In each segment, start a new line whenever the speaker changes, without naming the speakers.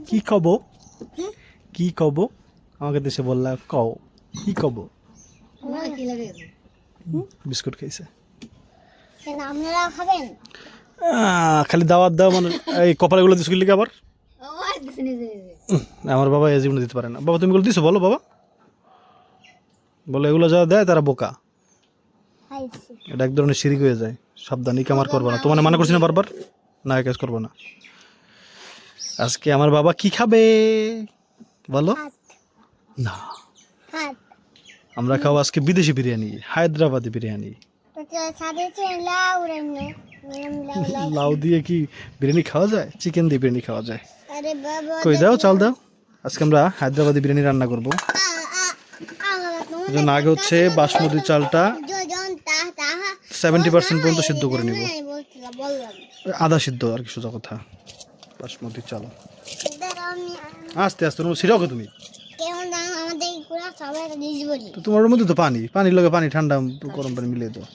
কি কব কি কব আমাকে দেশে বললা কও কি কব বিস্কুট খাইছে
আপনারা খাবেন?
খালি দাওয়াত দাও মানে এই কপালগুলো দিস লিখে আবার আমার বাবা এই জীবনে দিতে পারে না। বাবা তুমি গুলো দিছো বলো বাবা, বলো এগুলো যারা দেয় তারা বোকা, এটা এক ধরনের শিরিক হয়ে যায়। সাবধান, এই কামার করবো না, তোমার মানা করছি না বারবার, না এই কাজ করবো না। আজকে আমার বাবা কি খাবে বলো? না, আমরা খাবো আজকে বিদেশি বিরিয়ানি, হায়দ্রাবাদি বিরিয়ানি। লাউ দিয়ে কি বিরিয়ানি খাওয়া যায়? চিকেন দিয়ে বিরিয়ানি খাওয়া যায়। কই দাও চাল দাও, আজকে আমরা হায়দ্রাবাদি বিরিয়ানি রান্না করবো। এজন্য আগে হচ্ছে বাসমতি চালটা 70% পর্যন্ত সিদ্ধ করে নিব, আধা সিদ্ধ আর কি সোজা কথা। বাসমতি চাল আস্তে আস্তে ছিড়াও তুমি, তো তোমার মধ্যে তো পানি, পানির লগে পানি, ঠান্ডা গরম পানি মিলিয়ে দাও।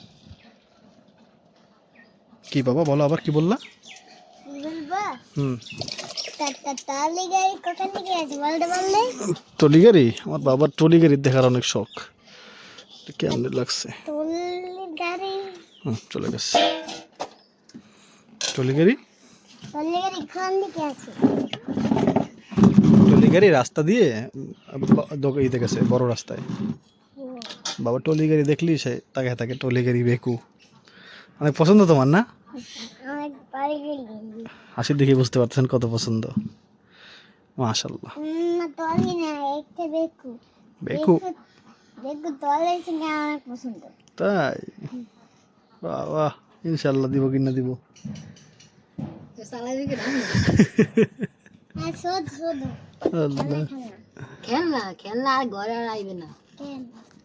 কি বাবা বলো আবার কি বললা? টলিগাড়ি, আমার বাবার টলিগাড়ি দেখার অনেক শখ, কেমন লাগছে? চলে গেছে টলিগাড়ি। টলিগাড়ি রাস্তা দিয়ে ইতে গেছে বড় রাস্তায়। বাবা টলিগাড়ি দেখলি সে তাকে তাকে টলিগাড়ি বেকু অনেক পছন্দ তোমার না? হাসি দেখে বুঝতে পারছেন কত পছন্দ। মাশাআল্লাহ। বেকু তাই? বাবা ইনশাআল্লাহ দিব কিনা দিব।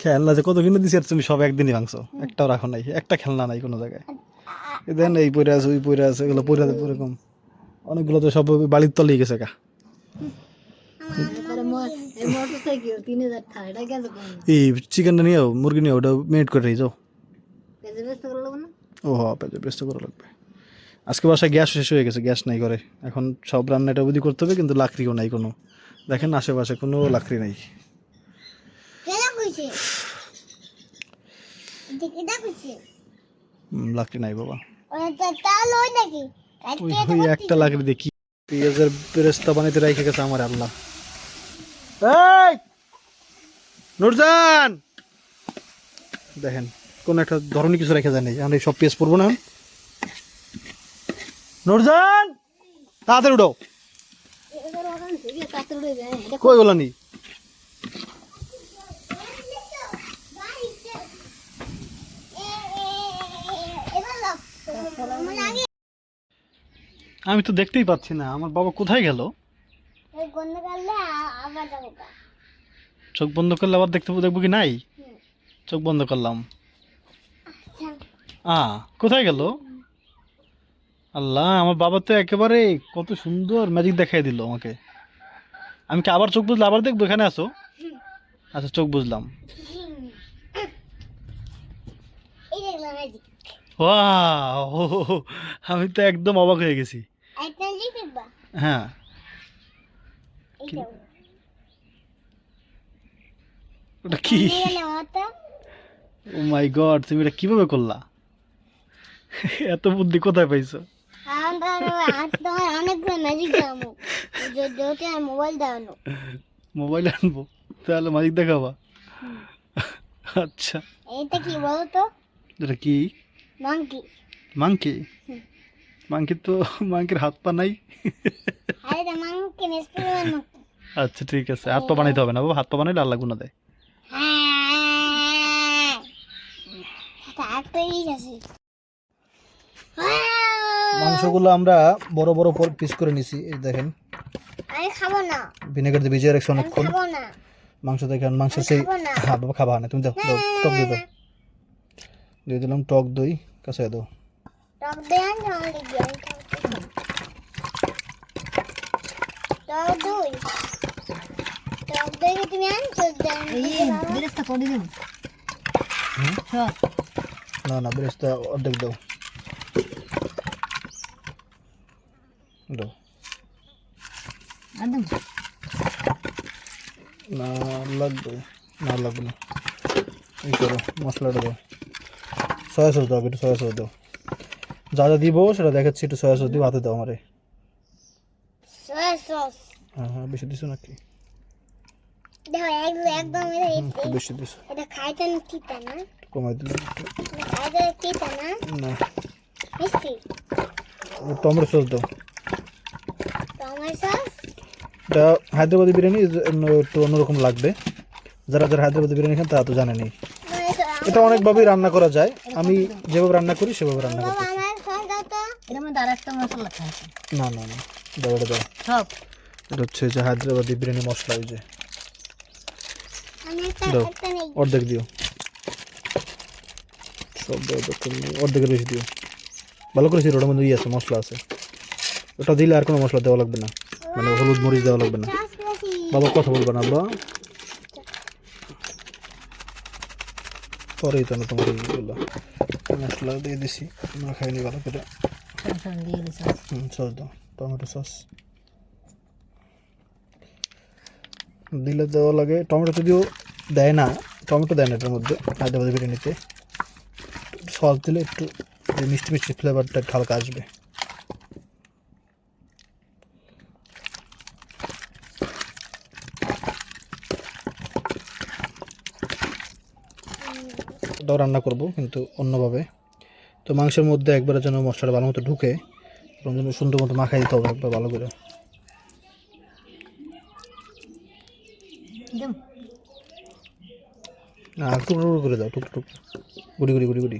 খেলনা যে কত কিনে দিছি আর তুমি সব একদিনই ভাঙছো, একটাও রাখো নাই, একটা খেলনা নাই কোনো জায়গায়। দেন এই পরে আছে ওই পরে আছে, এগুলো পরে এরকম অনেকগুলো তো সব বাড়ির তলেই গেছে গা। এই চিকেনটা নিয়ে মুরগি নিয়ে ওটা মেরিনেট করে যাও। ও হ্যাঁ পেঁয়াজ পেস্ট করা লাগবে। আজকে বাসায় গ্যাস শেষ হয়ে গেছে, গ্যাস নাই করে, এখন সব রান্নাটা বুদ্ধি করতে হবে, কিন্তু লাকড়িও নাই কোনো। দেখেন আশেপাশে কোনো লাকড়ি নাই। লাকড়ি নাই বাবা, ওই একটা লাকড়ি দেখি পেঁয়াজের বেরেস্তা বানাইতে রেখে গেছে আমার আল্লাহ। এই নুরজান দেখেন কোন একটা ধরনের কিছু রেখে যায় নাই, আমরা সব পেঁয়াজ পড়বো না। নুরজান তাড়াতাড়ি উঠো, কই বলা নি? আমি তো দেখতেই পাচ্ছি না আমার বাবা কোথায় গেল। চোখ বন্ধ করলে আবার দেখবো কি নাই? চোখ বন্ধ করলাম, কোথায় গেল? আল্লাহ, আমার বাবা তো একেবারে কত সুন্দর ম্যাজিক দেখাই দিল আমাকে। আমি কি আবার চোখ বুঝলে আবার দেখবো? এখানে আসো। আচ্ছা চোখ বুঝলাম। আমি তো একদম অবাক হয়ে গেছি। হ্যাঁ ওটা কি? ও মাই গড, তুমি এটা কিভাবে করলা? এত বুদ্ধি কোথায় পাইছো? মোবাইল আনবো তাহলে ম্যাজিক দেখাবা? আচ্ছা
এটা কি বলতো?
এটা কি?
মাংকি।
মাংকি? মাংকি তো মাংকির হাত পা নাই। আচ্ছা ঠিক আছে, হাত পা বানাইতে হবে না বাবা, হাত পা বানাইলে আল্লাহ গুনাহ দেয়। মাংসগুলো আমরা বড় বড় পিস করে নিছি, এই দেখেন।
আমি খাবো না,
ভিনেগার দিয়ে ভিজিয়ে রাখছি অনেকক্ষণ।
খাবো না
মাংস দেখেন, মাংস সেই হ্যাঁ বাবা খাবা না তুমি, দাও টক দিয়ে দাও, দিয়ে দিলাম টক দই, কাছে দাও
টক দই। টক দই তুমি আনছো?
না না বেরেস্তা অর্ধেক দাও, দাও
একদম
না লাগবে, না লাগবে না। এই করো, মশলাটা দাও, সয়া সস দাও, একটু সয়া সস দাও। যা যা দিব সেটা দেখাচ্ছি, একটু সয়া সস দিব, হাতে দাও আমারে।
সয়া সস
হ্যাঁ হ্যাঁ, বেশি দিছো নাকি?
দেখো একদম
একটু বেশি দিছো,
এটা খাইতে তিতা না,
কমাই দিলে।
এটা খাইতে তিতা না,
না,
মিষ্টি।
টমেটো সস দাও।
টমেটো সস
এটা হায়দ্রাবাদি বিরিয়ানি একটু অন্যরকম লাগবে। যারা যারা হায়দ্রাবাদি বিরিয়ানি খান তারা তো জানেনি। এটা অনেকভাবেই রান্না করা যায়, আমি যেভাবে রান্না করি সেভাবে রান্না
বাবা
করতেছি।
আমার সস দাও তো।
এর মধ্যে আর একটা মশলা খাইছে
না না না, দাও এটা দাও।
সব
এটা হচ্ছে যে হায়দ্রাবাদি বিরিয়ানি মশলা, ওই যে
আমি একটা
দাও,
একটা নেই।
অর্ধেক দিও। সব দাও, অর্ধেকের বেশি দিও। ভালো করে ছিল, ওটার মধ্যে আছে, মশলা আছে। ওটা দিলে আর কোনো মশলা দেওয়া লাগবে না, মানে হলুদ মরিচ দেওয়া লাগবে না।
সস বেশি।
বাবা কথা বলবে না, বাবা পরেই তো না তোমার এইগুলো মশলা দিয়ে দিছি, তোমরা খাইনি ভালো করে।
সব দিয়ে দিছে
সস দাও, টমেটো সস দিলে দেওয়া লাগে। টমেটো যদিও দেয় না, টমেটো দেয় না এটার মধ্যে হায়দ্রাবাদি বিরিয়ানিতে। সস দিলে একটু যে মিষ্টি মিষ্টি ফ্লেভারটা একটু হালকা আসবে। ওটাও রান্না করব কিন্তু অন্যভাবে। তো মাংসের মধ্যে একবারে যেন মশলাটা ভালো মতো ঢুকে, এবং যেন সুন্দর মতো মাখাই দিতে হবে একবার ভালো করে।
একদম
না, টুকরো টুকরো করে দাও, টুকরো টুকরো, গুড়ি গুড়ি গুড়ি গুড়ি।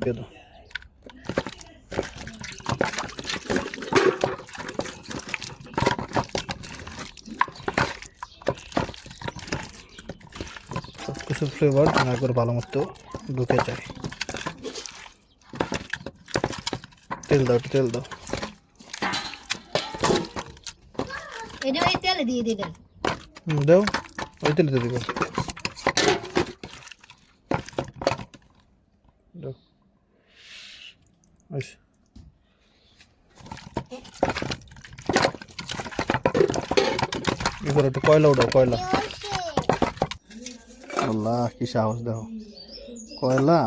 দিয়ে দাও। সব কিছু ফ্লেভার একবার ভালো মতো ঢুকে যায়। তেল দাও, একটু তেল দাও।
এটা ওই তেলে দিয়ে দিলেন
দাও, ওই তেলে দিয়ে দিব। দাও, আচ্ছা। এবার একটু কয়লা উঠাও, কয়লা। আল্লাহ কি সাহস, দেখো কয়লা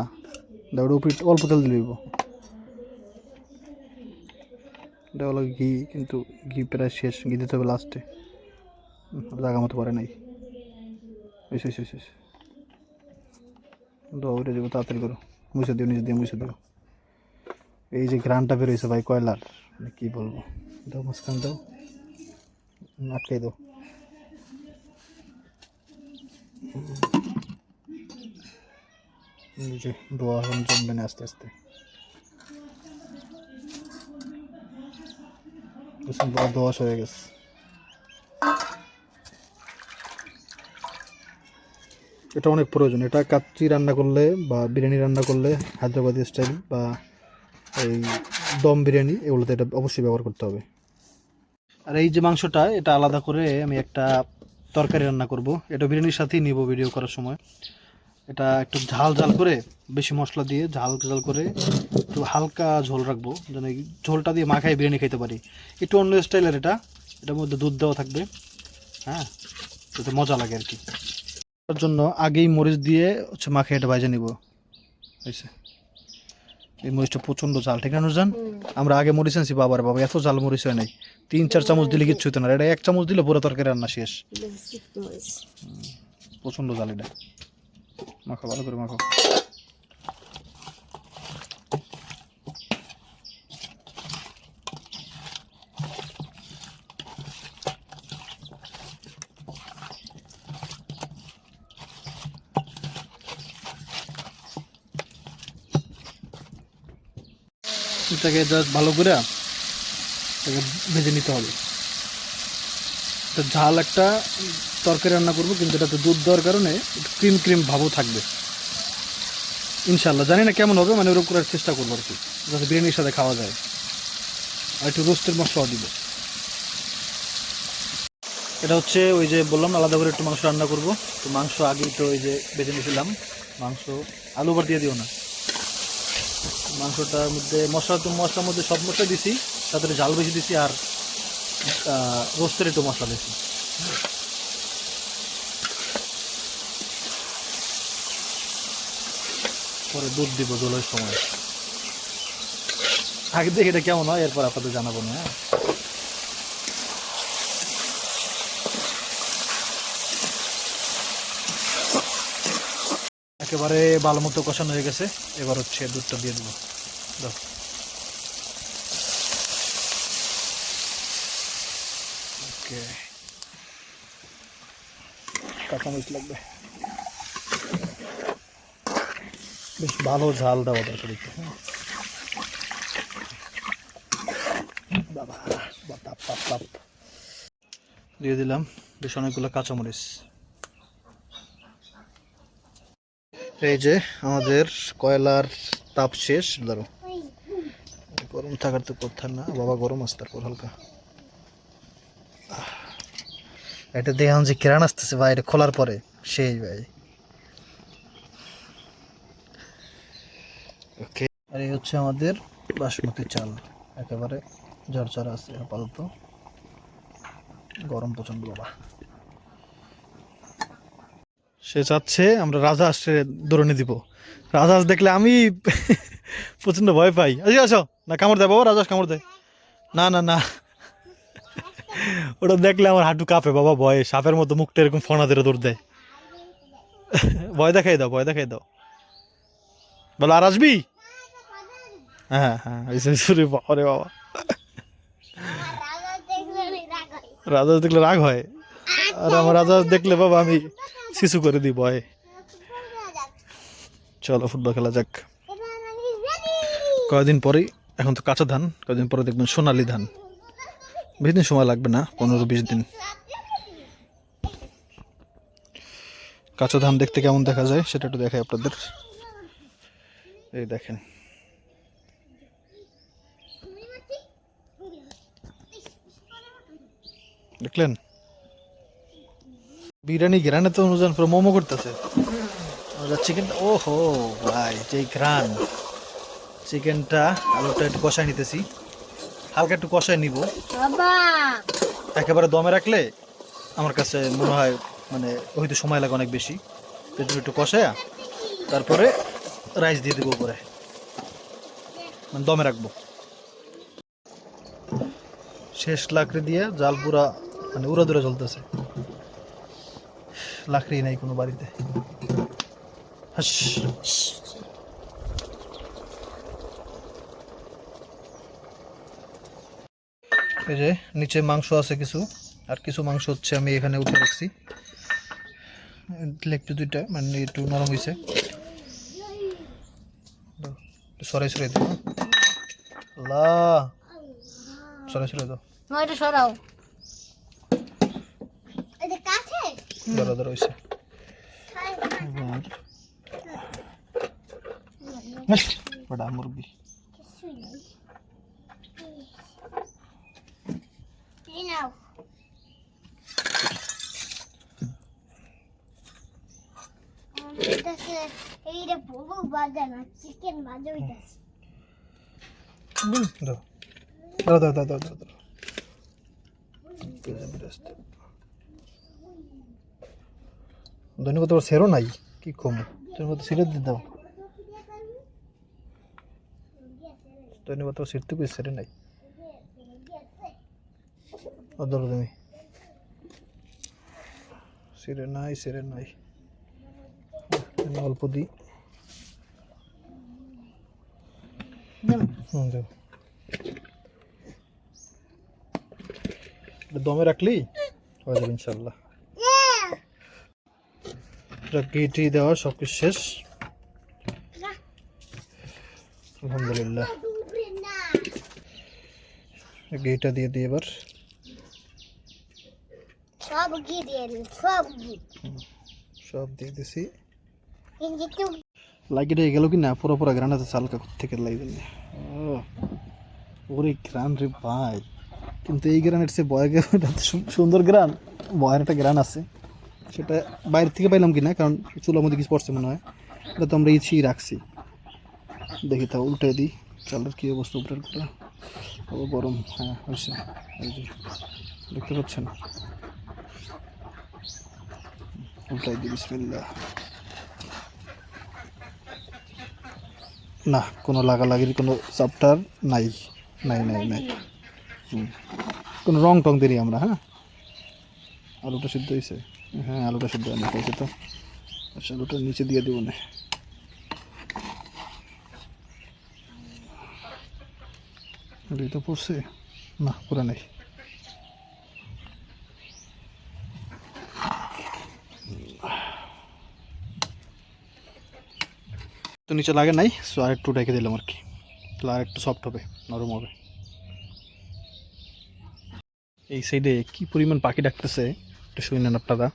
দাও, উপরে অল্প তেল দিলে দিব। এটা হলো ঘি, কিন্তু ঘি প্রায় শেষ, ঘি দিতে হবে লাস্টে, জায়গা মতো পারে নাই। দাও, ওইটা দেবো, তাড়াতাড়ি করো, মুছে দিও, নিচে দিয়ে মুছে দিও। এই যে ঘ্রাণটা বেরোয়েছে ভাই কয়লার, মানে কী বলবো। দাও, মাঝখান দাও, আটকাই দাও। এই যে ধোয়া এখন জমবে না আস্তে আস্তে, বড় ধোয়াশ হয়ে গেছে। এটা অনেক প্রয়োজন, এটা কাচ্চি রান্না করলে বা বিরিয়ানি রান্না করলে, হায়দ্রাবাদি স্টাইল বা এই দম বিরিয়ানি, এগুলোতে এটা অবশ্যই ব্যবহার করতে হবে। আর এই যে মাংসটা, এটা আলাদা করে আমি একটা তরকারি রান্না করব, এটা বিরিয়ানির সাথেই নিব ভিডিও করার সময়। এটা একটু ঝাল ঝাল করে, বেশি মশলা দিয়ে ঝাল ঝাল করে একটু হালকা ঝোল রাখবো, যেন এই ঝোলটা দিয়ে মাখাই বিরিয়ানি খেতে পারি। একটু অন্য স্টাইলের এটা, এটার মধ্যে দুধ দেওয়া থাকবে, হ্যাঁ, যাতে মজা লাগে আর কি। তার জন্য আগেই মরিচ দিয়ে হচ্ছে মাখিয়ে এটা ভাজে নিব, হয়েছে। এই মরিচটা প্রচণ্ড ঝাল, ঠিক না নুরজান? আমরা আগে মরিচ আনছি, বাবার বাবা এত ঝাল মরিচ হয় নাই, 3-4 চামচ দিলে কিচ্ছু হতো না, এটা 1 চামচ দিলে পুরো তরকারি রান্না শেষ। প্রচণ্ড ঝাল এটা, মাখো ভালো করে মাখো। এটাকে জাস্ট ভালো করে এটাকে ভেজে নিতে হবে। এটা ঝাল একটা তরকারি রান্না করবো, কিন্তু এটাতে দুধ দেওয়ার কারণে একটু ক্রিম ক্রিম ভাবও থাকবে ইনশাল্লাহ। জানি না কেমন হবে, মানে ওরকম করার চেষ্টা করবো আর কি, যাতে বিরিয়ানির সাথে খাওয়া যায়। আর একটু রোস্টের মশলাও দিব। এটা হচ্ছে ওই যে বললাম না, আলাদা করে একটু মাংস রান্না করব। তো মাংস আগেই তো ওই যে বেজে নিয়েছিলাম। মাংস আলু আবার দিয়ে দিও না। মাংসটার মধ্যে মশলার মধ্যে সব মশলা দিছি, তাতে ঝাল বেশি দিছি আর রোস্টের একটু মশলা দিছি। পরে দুধ দিব জলের সময়। আগে দেখে এটা কেমন হয়, এরপর আপনাদের জানাবো না। হ্যাঁ, একেবারে ভালো মতো কষানো হয়ে গেছে। এবার হচ্ছে দুধটা দিয়ে দেবো। দাও। ওকে, কাঁচামরিচ লাগবে, বেশ ভালো ঝাল দেওয়া দরকার একটু। বাবা বাপ বাপ বাপ দিয়ে দিলাম বেশ অনেকগুলো কাঁচামরিচ। এই যে আমাদের কয়লার তাপ শেষ। ধরো, গরম থাকার তো কথা না বাবা, গরম আসতে তারপর হালকা। এটা দেখলাম যে কিরান আসতেছে ভাই, এটা খোলার পরে সেই ভাই। ওকে, আর এই হচ্ছে আমাদের বাসমতি চাল, একেবারে ঝরঝরা আছে আপাতত। গরম প্রচন্ড বাবা। সে চাচ্ছে আমরা রাজহাঁসে দৌড়ে দিব। রাজহাঁস দেখলে আমি প্রচন্ড ভয় পাই। আজকে আসো না, কামড় দেয় বাবা, রাজহাঁস কামড় দেয়। না না না, ওটা দেখলে আমার হাঁটু কাঁপে বাবা, ভয়ে সাপের মতো মুখটা এরকম ফোনা ধরে দৌড় দেয়। ভয় দেখাই দাও, ভয় দেখাই দাও, বলো আর আসবি। হ্যাঁ হ্যাঁ, বাবারে বাবা, রাজহাঁস দেখলে রাগ হয়। আর আমার রাজহাঁস দেখলে বাবা আমি শিশু করে দিই ভয়ে। চলো ফুটবল খেলা যাক। কয়েকদিন পরেই, এখন তো কাঁচা ধান, কয়েকদিন পরে দেখবেন সোনালি ধান। বেশি দিন সময় লাগবে না, 15-20 দিন। কাঁচা ধান দেখতে কেমন দেখা যায় সেটা একটু দেখাই আপনাদের। এই দেখেন, দেখলেন বিরিয়ানি ঘ্রানে তো অনুযান পুরো মোমো করতেছে। চিকেনটা, ও হো ভাই, যে ঘ্রান। চিকেনটা আলুটা একটু কষাই নিতেছি, হালকা একটু কষাই নিব। একেবারে দমে রাখলে আমার কাছে মনে হয় মানে হয়তো সময় লাগে অনেক বেশি। একটু কষায়া তারপরে রাইস দিয়ে দেবো উপরে, মানে দমে রাখবো। শেষ লাকড়ি দিয়ে জাল পুরা মানে উড়া দুরা চলতেছে, লাকড়ি নাই কোনো বাড়িতে। হাস, এই যে নিচে মাংস আছে কিছু, আর কিছু মাংস হচ্ছে আমি এখানে উঠে রাখছি। লেগ পিস দুইটা মানে একটু নরম হয়েছে, সরাই সরাই দাও। লা সরাই সরাই দাও,
এটা সরাও।
ধরো ধরো হয়েছে। বড়া মুরগি।
এইটা পুরো বাজা না, চিকেন বাজা হইতাছে।
দাও দাও দাও দাও দাও দাও। ধন্যবাদ, তোর সেরো নাই কি কম, তোর মতো সিরে দিয়ে দাও। ধন্যবাদ, তোর সিরতে কই সেরে নাই। ধরো তুমি, সিরে নাই, সিরে নাই। অল্প দিই, দাও। দমে রাখলি হয়ে যাবে ইনশাল্লাহ। ঘিটি দেওয়া সবকিছু শেষ, আলহামদুলিল্লাহ। ঘিটা দিয়ে দিই এবার,
সব ঘি দিয়ে দিন, সব ঘি
সব দিয়ে দিছি।
কিন্তু
লাগিটা গেল কি না, পুরো পুরো গ্রানাতে চালকা থেকে লাগিয়ে দিন। ওরে গ্রান রে ভাই, কিন্তু এই গ্রানের চেয়ে বয়ের গ্রানটা সুন্দর গ্রান, বয়ের একটা গ্রান আছে, সেটা বাইরে থেকে পাইলাম কিনা, কারণ চুলার মধ্যে কিছু পড়ছে মনে হয়। এটা তো আমরা ইচ্ছেই রাখছি। দেখি তা উল্টে দিই, চালের কী অবস্থা উপরের গুলো গরম। হ্যাঁ হয়েছে, এই যে দেখতে পাচ্ছেন, উল্টাই দিই, বিসমিল্লাহ। না, কোনো লাগালাগির কোনো চাপটার নাই, নাই নাই নাই। কোনো রং টং দিই আমরা। হ্যাঁ, আলুটা সিদ্ধ হয়েছে। হ্যাঁ, আলুটা সিদ্ধ হয়নি, হয়েছে তো। আচ্ছা, আলুটা নিচে দিয়ে দেবো না। তো পড়ছে না, পুরা নেই। তো নিচে লাগে নাই, সো আর একটু রেখে দিলাম আর কি, তাহলে আর একটু সফট হবে, নরম হবে। এই সাইডে কি পরিমাণ পাখি ডাকতেছে একটু শুনেন আপনারা।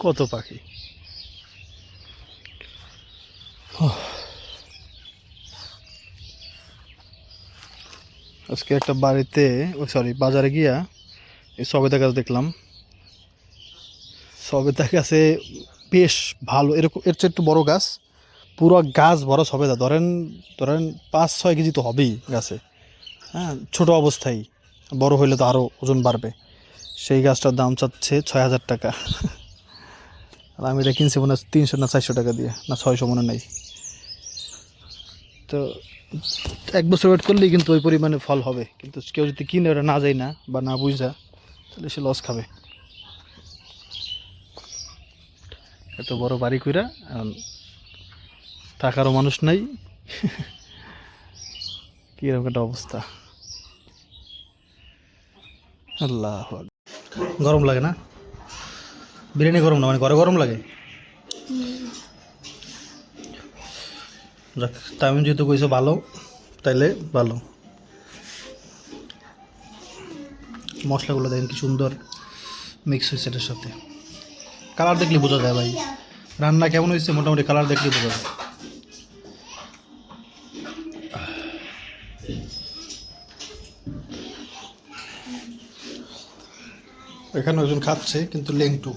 কত পাখি, আজকে একটা বাড়িতে, বাজারে গিয়া এই সবেদা গাছ দেখলাম। সবেদা গাছে বেশ ভালো, এরকম এর চেয়ে একটু বড় গাছ, পুরো গাছ বড় সবেদা, ধরেন ধরেন 5-6 কেজি তো হবেই গাছে। হ্যাঁ, ছোট অবস্থায়, বড় হইলে তো আরও ওজন বাড়বে। সেই গাছটার দাম চাচ্ছে 6,000 টাকা। আর আমি এটা কিনছি মনে হয় 300 না 400 টাকা দিয়ে, না 600 মনে নেই। তো 1 বছর ওয়েট করলেই কিন্তু ওই পরিমাণে ফল হবে, কিন্তু কেউ যদি কিনে ওটা না যায় না বা না বুঝা, তাহলে সে লস খাবে। এত বড় বাড়ি কইরা থাকারও মানুষ নাই, কিরকম একটা অবস্থা। আল্লাহ, গরম লাগে না? বিরিয়ানি গরম না, মানে ঘরে গরম লাগে। যাক, টাইম যেহেতু কইছো ভালো, তাইলে ভালো। মশলাগুলো দেখেন কি সুন্দর মিক্স হয়েছে এটার সাথে। কালার দেখলে বোঝা যায় ভাই রান্না কেমন হয়েছে, মোটামুটি কালার দেখলে বোঝা যায়। এখানে একজন খাচ্ছে কিন্তু লেংটু।